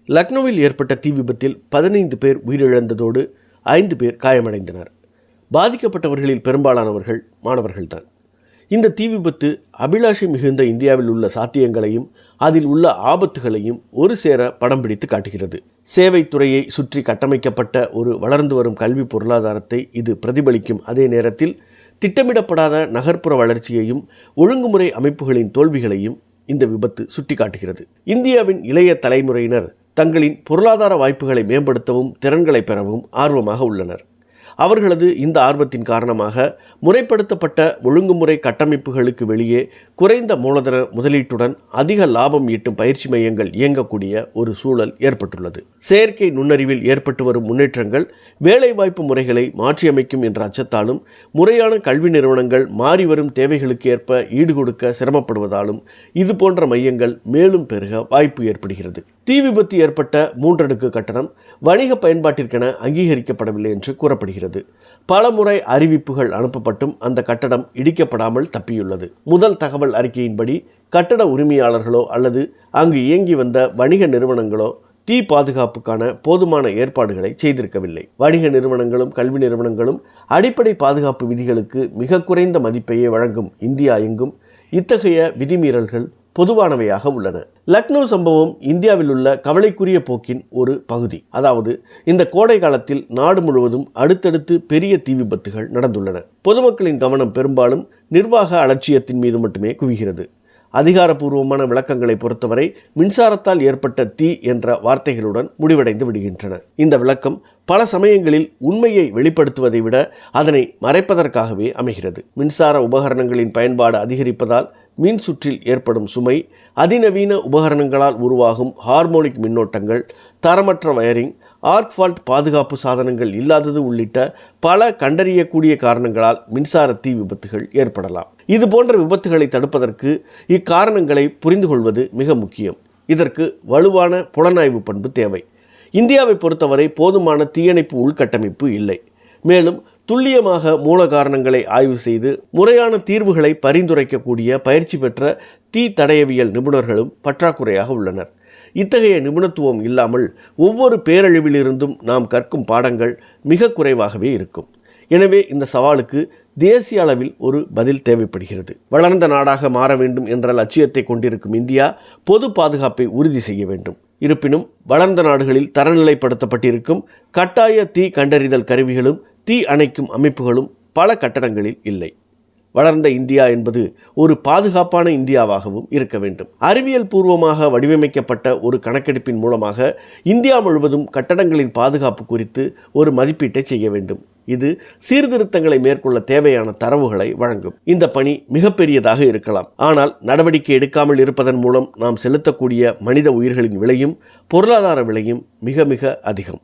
லக்னோவில் ஏற்பட்ட தீ விபத்தில் 15 பேர் உயிரிழந்ததோடு 5 பேர் காயமடைந்தனர். பாதிக்கப்பட்டவர்களில் பெரும்பாலானவர்கள் மாணவர்கள்தான். இந்த தீ விபத்து அபிலாஷை மிகுந்த இந்தியாவில் உள்ள சாத்தியங்களையும் அதில் உள்ள ஆபத்துகளையும் ஒரு சேர படம் பிடித்து காட்டுகிறது. சேவைத்துறையை சுற்றி கட்டமைக்கப்பட்ட ஒரு வளர்ந்து வரும் கல்வி பொருளாதாரத்தை இது பிரதிபலிக்கும் அதே நேரத்தில் திட்டமிடப்படாத நகர்ப்புற வளர்ச்சியையும் ஒழுங்குமுறை அமைப்புகளின் தோல்விகளையும் இந்த விபத்து சுட்டிக்காட்டுகிறது. இந்தியாவின் இளைய தலைமுறையினர் தங்களின் பொருளாதார வாய்ப்புகளை மேம்படுத்தவும் திறன்களை பெறவும் ஆர்வமாக உள்ளனர். அவர்களது இந்த ஆர்வத்தின் காரணமாக முறைப்படுத்தப்பட்ட ஒழுங்குமுறை கட்டமைப்புகளுக்கு வெளியே குறைந்த மூலதன முதலீட்டுடன் அதிக லாபம் ஈட்டும் பயிற்சி மையங்கள் இயங்கக்கூடிய ஒரு சூழல் ஏற்பட்டுள்ளது. செயற்கை நுண்ணறிவில் ஏற்பட்டு வரும் முன்னேற்றங்கள் வேலைவாய்ப்பு முறைகளை மாற்றியமைக்கும் என்ற அச்சத்தாலும் முறையான கல்வி நிறுவனங்கள் மாறி வரும் தேவைகளுக்கு ஏற்ப ஈடுகொடுக்க சிரமப்படுவதாலும் இது போன்ற மையங்கள் மேலும் பெருக வாய்ப்பு ஏற்படுகிறது. தீ விபத்து ஏற்பட்ட 3 அடுக்கு கட்டடம் வணிக பயன்பாட்டிற்கென அங்கீகரிக்கப்படவில்லை என்று கூறப்படுகிறது. பல முறை அறிவிப்புகள் அனுப்பப்பட்டும் அந்த கட்டடம் இடிக்கப்படாமல் தப்பியுள்ளது. முதல் தகவல் அறிக்கையின்படி கட்டட உரிமையாளர்களோ அல்லது அங்கு இயங்கி வந்த வணிக நிறுவனங்களோ தீ பாதுகாப்புக்கான போதுமான ஏற்பாடுகளை செய்திருக்கவில்லை. வணிக நிறுவனங்களும் கல்வி நிறுவனங்களும் அடிப்படை பாதுகாப்பு விதிகளுக்கு மிக குறைந்த மதிப்பையே வழங்கும் இந்தியா எங்கும் இத்தகைய விதிமீறல்கள் பொதுவானவையாக உள்ளன. லக்னோ சம்பவம் இந்தியாவில் உள்ள கவலைக்குரிய போக்கின் ஒரு பகுதி. அதாவது இந்த கோடை காலத்தில் நாடு முழுவதும் அடுத்தடுத்து பெரிய தீ விபத்துகள் நடந்துள்ளன. பொதுமக்களின் கவனம் பெரும்பாலும் நிர்வாக அலட்சியத்தின் மீது மட்டுமே குவிகிறது. அதிகாரப்பூர்வமான விளக்கங்களை பொறுத்தவரை மின்சாரத்தால் ஏற்பட்ட தீ என்ற வார்த்தைகளுடன் முடிவடைந்து விடுகின்றன. இந்த விளக்கம் பல சமயங்களில் உண்மையை வெளிப்படுத்துவதை விட அதனை மறைப்பதற்காகவே அமைகிறது. மின்சார உபகரணங்களின் பயன்பாடு அதிகரிப்பதால் மின் சுற்றில் ஏற்படும் சுமை, அதிநவீன உபகரணங்களால் உருவாகும் ஹார்மோனிக் மின்னோட்டங்கள், தரமற்ற வயரிங், ஆர்க் ஃபால்ட் பாதுகாப்பு சாதனங்கள் இல்லாதது உள்ளிட்ட பல கண்டறியக்கூடிய காரணங்களால் மின்சார தீ விபத்துகள் ஏற்படலாம். இது போன்ற விபத்துகளை தடுப்பதற்கு இக்காரணங்களை புரிந்து கொள்வது மிக முக்கியம். இதற்கு வலுவான புலனாய்வு பண்பு தேவை. இந்தியாவை பொறுத்தவரை போதுமான தீயணைப்பு உள்கட்டமைப்பு இல்லை. மேலும் துல்லியமாக மூல காரணங்களை ஆய்வு செய்து முறையான தீர்வுகளை பரிந்துரைக்கக்கூடிய பயிற்சி பெற்ற தீ தடயவியல் நிபுணர்களும் பற்றாக்குறையாக உள்ளனர். இத்தகைய நிபுணத்துவம் இல்லாமல் ஒவ்வொரு பேரழிவிலிருந்தும் நாம் கற்கும் பாடங்கள் மிக குறைவாகவே இருக்கும். எனவே இந்த சவாலுக்கு தேசிய அளவில் ஒரு பதில் தேவைப்படுகிறது. வளர்ந்த நாடாக மாற வேண்டும் என்ற லட்சியத்தை கொண்டிருக்கும் இந்தியா பொது பாதுகாப்பை உறுதி செய்ய வேண்டும். இருப்பினும் வளர்ந்த நாடுகளில் தரநிலைப்படுத்தப்பட்டிருக்கும் கட்டாய தீ கண்டறிதல் கருவிகளும் தீ அணைக்கும் அமைப்புகளும் பல கட்டடங்களில் இல்லை. வளர்ந்த இந்தியா என்பது ஒரு பாதுகாப்பான இந்தியாவாகவும் இருக்க வேண்டும். அறிவியல் பூர்வமாக வடிவமைக்கப்பட்ட ஒரு கணக்கெடுப்பின் மூலமாக இந்தியா முழுவதும் கட்டடங்களின் பாதுகாப்பு குறித்து ஒரு மதிப்பீட்டை செய்ய வேண்டும். இது சீர்திருத்தங்களை மேற்கொள்ள தேவையான தரவுகளை வழங்கும். இந்த பணி மிகப்பெரியதாக இருக்கலாம். ஆனால் நடவடிக்கை எடுக்காமல் இருப்பதன் மூலம் நாம் செலுத்தக்கூடிய மனித உயிர்களின் விலையும் பொருளாதார விலையும் மிக மிக அதிகம்.